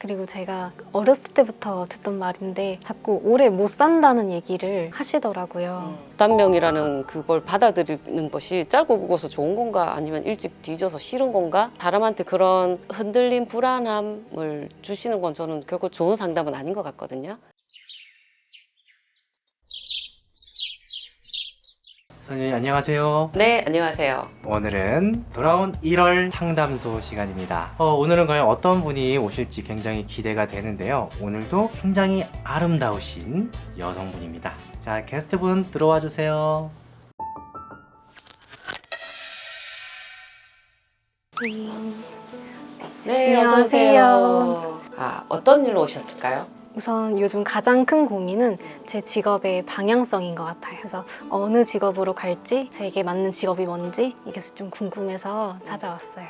그리고 제가 어렸을 때부터 듣던 말인데 자꾸 오래 못 산다는 얘기를 하시더라고요. 단명이라는 그걸 받아들이는 것이 짧고 굵어서 좋은 건가 아니면 일찍 뒤져서 싫은 건가? 사람한테 그런 흔들림, 불안함을 주시는 건 저는 결코 좋은 상담은 아닌 것 같거든요. 선생님 안녕하세요. 네, 안녕하세요. 오늘은 돌아온 1월 상담소 시간입니다. 오늘은 과연 어떤 분이 오실지 굉장히 기대가 되는데요. 오늘도 굉장히 아름다우신 여성분입니다. 자, 게스트분 들어와 주세요. 네, 안녕하세요. 어떤 일로 오셨을까요? 우선 요즘 가장 큰 고민은 제 직업의 방향성인 것 같아요. 그래서 어느 직업으로 갈지, 제게 맞는 직업이 뭔지 이게 좀 궁금해서 찾아왔어요.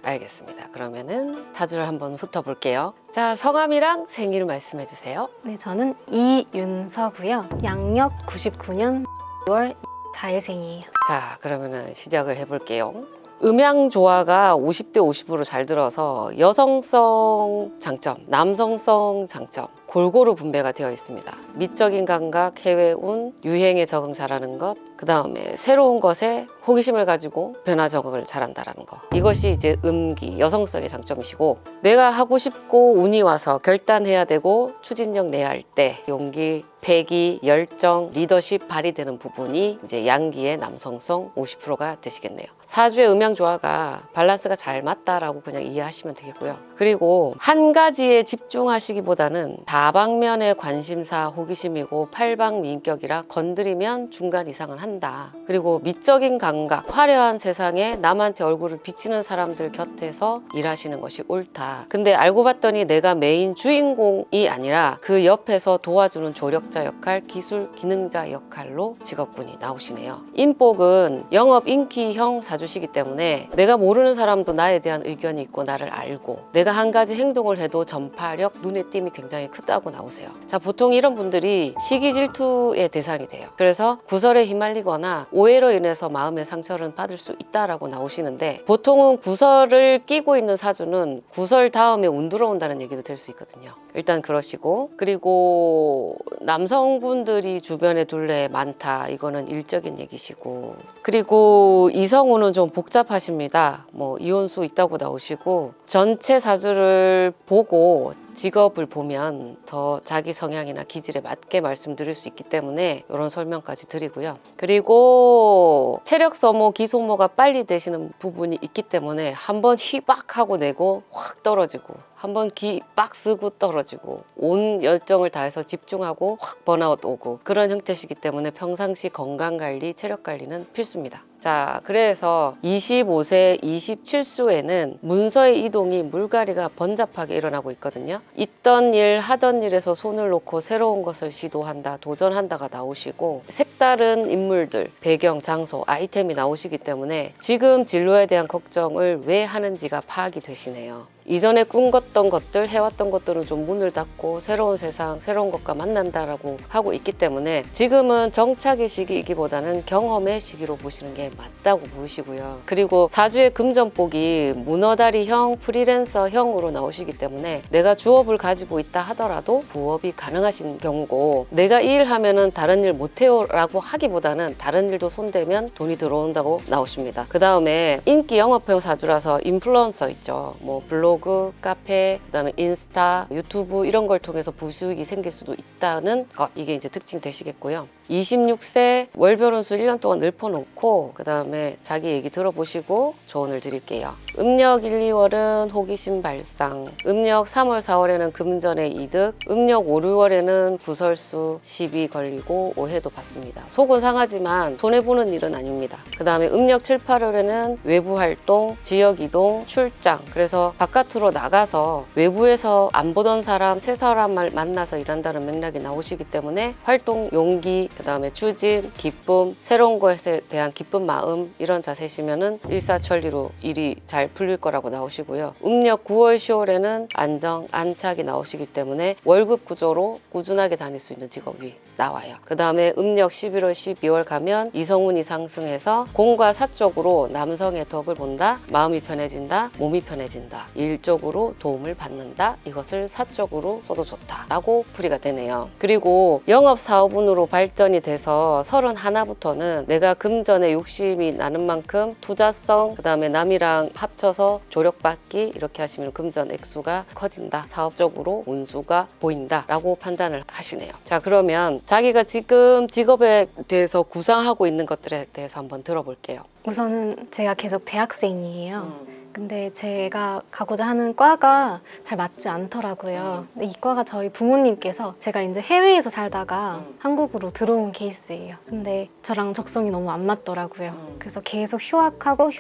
알겠습니다. 그러면은 사주를 한번 훑어볼게요. 자, 성함이랑 생일 말씀해 주세요. 네, 저는 이윤서고요. 양력 99년 6월 4일생이에요. 자, 그러면은 시작을 해볼게요. 음양 조화가 50대 50으로 잘 들어서 여성성 장점, 남성성 장점 골고루 분배가 되어 있습니다. 미적인 감각, 해외운, 유행에 적응 잘하는 것, 그 다음에 새로운 것에 호기심을 가지고 변화 적응을 잘한다는 거. 이것이 이제 음기, 여성성의 장점이시고, 내가 하고 싶고 운이 와서 결단해야 되고 추진력 내야 할 때 용기, 패기, 열정, 리더십 발휘되는 부분이 이제 양기의 남성성 50%가 되시겠네요. 사주의 음양 조화가 밸런스가 잘 맞다라고 그냥 이해하시면 되겠고요. 그리고 한 가지에 집중하시기보다는 다방면의 관심사, 호기심이고 팔방민격이라 건드리면 중간 이상은 한다. 그리고 미적인 감각, 화려한 세상에 남한테 얼굴을 비치는 사람들 곁에서 일하시는 것이 옳다. 근데 알고 봤더니 내가 메인 주인공이 아니라 그 옆에서 도와주는 조력자 역할, 기술 기능자 역할로 직업군이 나오시네요. 인복은 영업 인기형 사주시기 때문에 내가 모르는 사람도 나에 대한 의견이 있고 나를 알고, 내가 한 가지 행동을 해도 전파력, 눈에 띄임이 굉장히 크다고 나오세요. 자, 보통 이런 분들이 시기 질투의 대상이 돼요. 그래서 구설에 휘말리거나 오해로 인해서 마음의 상처를 받을 수 있다라고 나오시는데, 보통은 구설을 끼고 있는 사주는 구설 다음에 운 들어온다는 얘기도 될 수 있거든요. 일단 그러시고, 그리고 남성분들이 주변에 둘레에 많다, 이거는 일적인 얘기시고, 그리고 이성운은 좀 복잡하십니다. 뭐 이혼수 있다고 나오시고, 전체 사주를 보고 직업을 보면 더 자기 성향이나 기질에 맞게 말씀드릴 수 있기 때문에 이런 설명까지 드리고요. 그리고 체력 소모, 기소모가 빨리 되시는 부분이 있기 때문에 한번 휘박 하고 내고 확 떨어지고, 한번 기 빡 쓰고 떨어지고, 온 열정을 다해서 집중하고 확 번아웃 오고, 그런 형태시기 때문에 평상시 건강관리, 체력관리는 필수입니다. 자, 그래서 25세 27수에는 문서의 이동이 물갈이가 번잡하게 일어나고 있거든요. 있던 일, 하던 일에서 손을 놓고 새로운 것을 시도한다, 도전한다가 나오시고, 색다른 인물들, 배경, 장소, 아이템이 나오시기 때문에 지금 진로에 대한 걱정을 왜 하는지가 파악이 되시네요. 이전에 꿈꿨던 것들, 해왔던 것들은 좀 문을 닫고 새로운 세상, 새로운 것과 만난다라고 하고 있기 때문에 지금은 정착의 시기이기보다는 경험의 시기로 보시는 게 맞다고 보시고요. 그리고 사주의 금전복이 문어다리형, 프리랜서형으로 나오시기 때문에 내가 주업을 가지고 있다 하더라도 부업이 가능하신 경우고, 내가 이 일 하면은 다른 일 못해요 라고 하기보다는 다른 일도 손대면 돈이 들어온다고 나오십니다. 그 다음에 인기 영업형 사주라서 인플루언서 있죠. 뭐 블로그, 카페, 그 다음에 인스타, 유튜브 이런 걸 통해서 부수익이 생길 수도 있다는 것, 이게 이제 특징 되시겠고요. 26세 월별운수 1년 동안 읊어놓고 그 다음에 자기 얘기 들어보시고 조언을 드릴게요. 음력 1, 2월은 호기심 발상, 음력 3월, 4월에는 금전의 이득, 음력 5, 6월에는 구설수, 시비 걸리고 오해도 받습니다. 속은 상하지만 손해보는 일은 아닙니다. 그 다음에 음력 7, 8월에는 외부 활동, 지역 이동, 출장, 그래서 바깥으로 나가서 해서 외부에서 안 보던 사람, 새 사람을 만나서 일한다는 맥락이 나오시기 때문에 활동 용기, 그다음에 추진, 기쁨, 새로운 것에 대한 기쁜 마음 이런 자세시면은 일사천리로 일이 잘 풀릴 거라고 나오시고요. 음력 9월, 10월에는 안정, 안착이 나오시기 때문에 월급 구조로 꾸준하게 다닐 수 있는 직업이 나와요. 그 다음에 음력 11월, 12월 가면 이성운이 상승해서 공과 사 쪽으로 남성의 덕을 본다, 마음이 편해진다, 몸이 편해진다, 일적으로 도움을 받는다, 이것을 사적으로 써도 좋다 라고 풀이가 되네요. 그리고 영업사업운으로 발전이 돼서 31부터는 내가 금전에 욕심이 나는 만큼 투자성, 그 다음에 남이랑 합쳐서 조력받기 이렇게 하시면 금전 액수가 커진다, 사업적으로 운수가 보인다 라고 판단을 하시네요. 자, 그러면 자기가 지금 직업에 대해서 구상하고 있는 것들에 대해서 한번 들어볼게요. 우선은 제가 계속 대학생이에요. 근데 제가 가고자 하는 과가 잘 맞지 않더라고요. 근데 이 과가 저희 부모님께서 제가 이제 해외에서 살다가 한국으로 들어온 케이스예요. 근데 저랑 적성이 너무 안 맞더라고요. 그래서 계속 휴학하고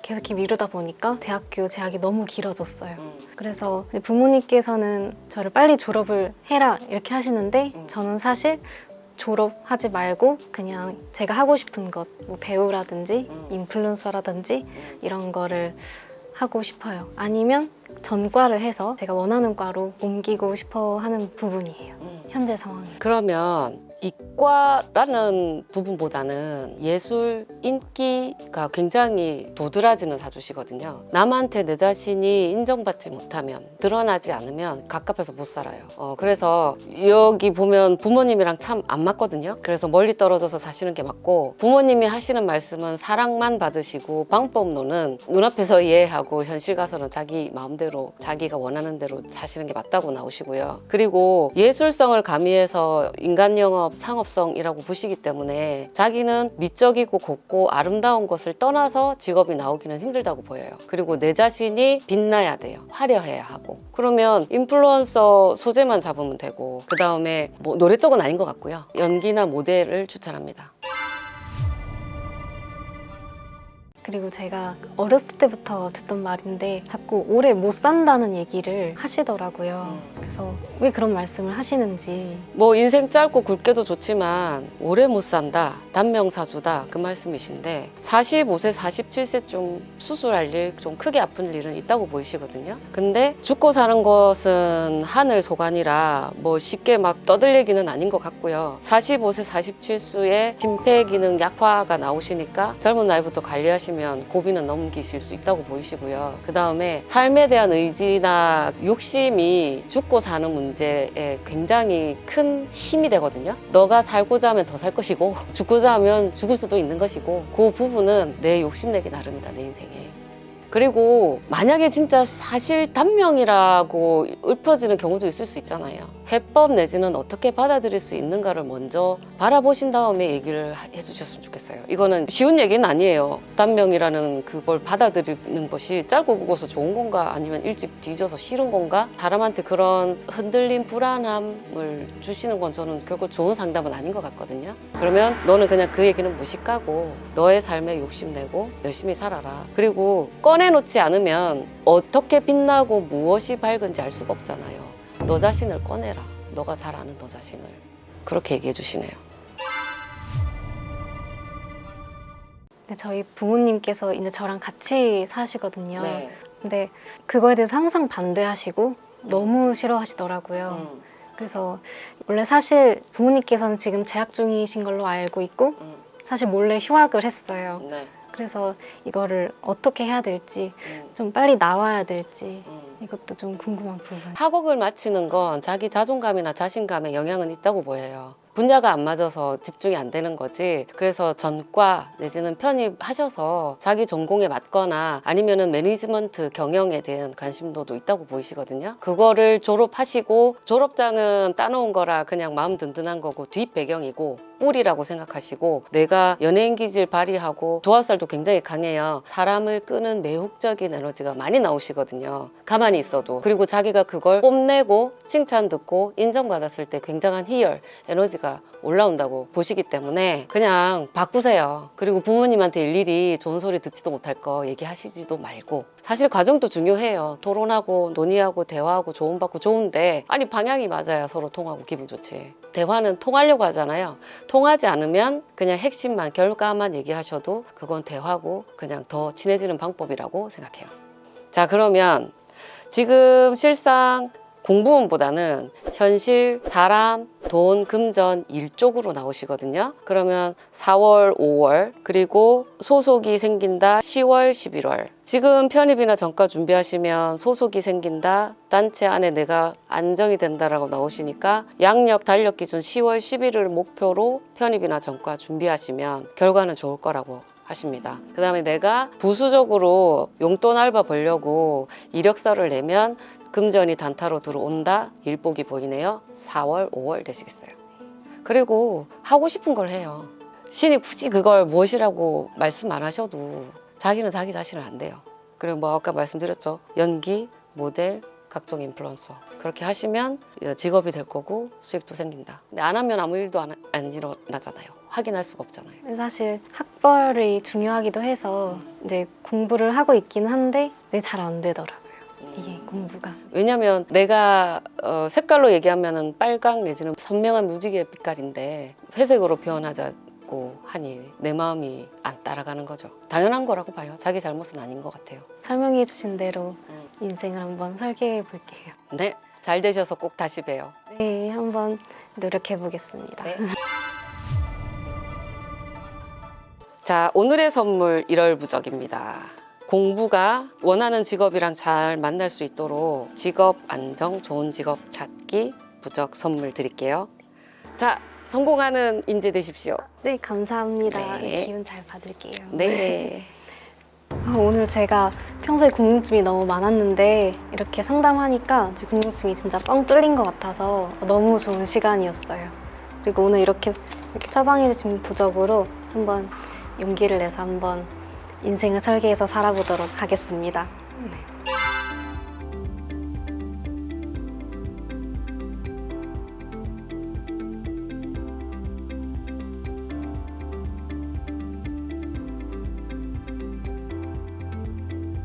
계속 이렇게 미루다 보니까 대학교 재학이 너무 길어졌어요. 그래서 부모님께서는 저를 빨리 졸업을 해라 이렇게 하시는데 저는 사실 졸업하지 말고 그냥 제가 하고 싶은 것, 뭐 배우라든지 인플루언서라든지 이런 거를 하고 싶어요. 아니면 전과를 해서 제가 원하는 과로 옮기고 싶어 하는 부분이에요. 현재 상황이. 그러면 이과라는 부분보다는 예술 인기가 굉장히 도드라지는 사주시거든요. 남한테 내 자신이 인정받지 못하면, 드러나지 않으면 갑갑해서 못 살아요. 그래서 여기 보면 부모님이랑 참 안 맞거든요. 그래서 멀리 떨어져서 사시는 게 맞고, 부모님이 하시는 말씀은 사랑만 받으시고 방법론은 눈앞에서 이해하고 현실 가서는 자기 마음대로 자기가 원하는 대로 사시는 게 맞다고 나오시고요. 그리고 예술성을 가미해서 인간 영업, 상업성이라고 보시기 때문에 자기는 미적이고 곱고 아름다운 것을 떠나서 직업이 나오기는 힘들다고 보여요. 그리고 내 자신이 빛나야 돼요. 화려해야 하고. 그러면 인플루언서 소재만 잡으면 되고, 그 다음에 뭐 노래 쪽은 아닌 것 같고요. 연기나 모델을 추천합니다. 그리고 제가 어렸을 때부터 듣던 말인데 자꾸 오래 못 산다는 얘기를 하시더라고요. 그래서 왜 그런 말씀을 하시는지. 뭐 인생 짧고 굵게도 좋지만 오래 못 산다, 단명사주다 그 말씀이신데 45세, 47세쯤 수술할 일, 좀 크게 아픈 일은 있다고 보이시거든요. 근데 죽고 사는 것은 하늘 소관이라 뭐 쉽게 막 떠들리기는 아닌 것 같고요. 45세, 47수에 심폐기능 약화가 나오시니까 젊은 나이부터 관리하시면 고비는 넘기실 수 있다고 보이시고요. 그 다음에 삶에 대한 의지나 욕심이 죽고 사는 문제에 굉장히 큰 힘이 되거든요. 너가 살고자 하면 더 살 것이고 죽고자 하면 죽을 수도 있는 것이고, 그 부분은 내 욕심내기 나름이다, 내 인생에. 그리고 만약에 진짜 사실 단명이라고 읊어지는 경우도 있을 수 있잖아요. 해법 내지는 어떻게 받아들일 수 있는가를 먼저 바라보신 다음에 얘기를 해주셨으면 좋겠어요. 이거는 쉬운 얘기는 아니에요. 단명이라는 그걸 받아들이는 것이 짧고 굵어서 좋은 건가, 아니면 일찍 뒤져서 싫은 건가, 사람한테 그런 흔들림, 불안함을 주시는 건 저는 결국 좋은 상담은 아닌 것 같거든요. 그러면 너는 그냥 그 얘기는 무식하고 너의 삶에 욕심내고 열심히 살아라. 그리고 꺼내놓지 않으면 어떻게 빛나고 무엇이 밝은지 알 수가 없잖아요. 너 자신을 꺼내라. 너가 잘 아는 너 자신을. 그렇게 얘기해 주시네요. 근데 저희 부모님께서 이제 저랑 같이 사시거든요. 네. 근데 그거에 대해서 항상 반대하시고 너무 싫어하시더라고요. 그래서 원래 사실 부모님께서는 지금 재학 중이신 걸로 알고 있고 사실 몰래 휴학을 했어요. 네. 그래서 이거를 어떻게 해야 될지, 좀 빨리 나와야 될지 이것도 좀 궁금한 부분. 학업을 마치는 건 자기 자존감이나 자신감에 영향은 있다고 보여요. 분야가 안 맞아서 집중이 안 되는 거지. 그래서 전과 내지는 편입하셔서 자기 전공에 맞거나 아니면은 매니지먼트 경영에 대한 관심도도 있다고 보이시거든요. 그거를 졸업하시고, 졸업장은 따놓은 거라 그냥 마음 든든한 거고 뒷 배경이고 뿌리라고 생각하시고, 내가 연예인 기질 발휘하고 도화살도 굉장히 강해요. 사람을 끄는 매혹적인 에너지가 많이 나오시거든요. 가만히 있어도. 그리고 자기가 그걸 뽐내고 칭찬 듣고 인정받았을 때 굉장한 희열, 에너지가 에너지가 올라온다고 보시기 때문에 그냥 바꾸세요. 그리고 부모님한테 일일이 좋은 소리 듣지도 못할 거 얘기하시지도 말고, 사실 과정도 중요해요. 토론하고 논의하고 대화하고 조언받고 좋은데, 아니 방향이 맞아야 서로 통하고 기분 좋지. 대화는 통하려고 하잖아요. 통하지 않으면 그냥 핵심만 결과만 얘기하셔도 그건 대화고 그냥 더 친해지는 방법이라고 생각해요. 자, 그러면 지금 실상 공부운보다는 현실, 사람, 돈, 금전, 일 쪽으로 나오시거든요. 그러면 4월, 5월, 그리고 소속이 생긴다 10월, 11월. 지금 편입이나 전과 준비하시면 소속이 생긴다, 단체 안에 내가 안정이 된다라고 나오시니까 양력, 달력 기준 10월, 11을 목표로 편입이나 전과 준비하시면 결과는 좋을 거라고 하십니다. 그 다음에 내가 부수적으로 용돈 알바 벌려고 이력서를 내면 금전이 단타로 들어온다, 일복이 보이네요. 4월, 5월 되시겠어요. 그리고 하고 싶은 걸 해요. 신이 굳이 그걸 무엇이라고 말씀 안 하셔도 자기는 자기 자신을 안 돼요. 그리고 뭐 아까 말씀드렸죠. 연기, 모델, 각종 인플루언서. 그렇게 하시면 직업이 될 거고 수익도 생긴다. 근데 안 하면 아무 일도 안 일어나잖아요. 확인할 수가 없잖아요. 사실 학벌이 중요하기도 해서 이제 공부를 하고 있긴 한데 잘 안 되더라고요. 이게 공부가. 왜냐면 내가 색깔로 얘기하면은 빨강 내지는 선명한 무지개 빛깔인데 회색으로 표현하자고 하니 내 마음이 안 따라가는 거죠. 당연한 거라고 봐요. 자기 잘못은 아닌 것 같아요. 설명해 주신 대로 인생을 한번 설계해 볼게요. 네, 잘 되셔서 꼭 다시 봬요. 네, 한번 노력해 보겠습니다. 네. 자, 오늘의 선물 1월 부적입니다. 공부가 원하는 직업이랑 잘 만날 수 있도록 직업 안정, 좋은 직업 찾기 부적 선물 드릴게요. 자, 성공하는 인재 되십시오. 네, 감사합니다. 네. 기운 잘 받을게요. 네. 오늘 제가 평소에 궁금증이 너무 많았는데 이렇게 상담하니까 제 궁금증이 진짜 뻥 뚫린 것 같아서 너무 좋은 시간이었어요. 그리고 오늘 이렇게 처방해 주신 부적으로 한번 용기를 내서 한번 인생을 설계해서 살아보도록 하겠습니다. 네.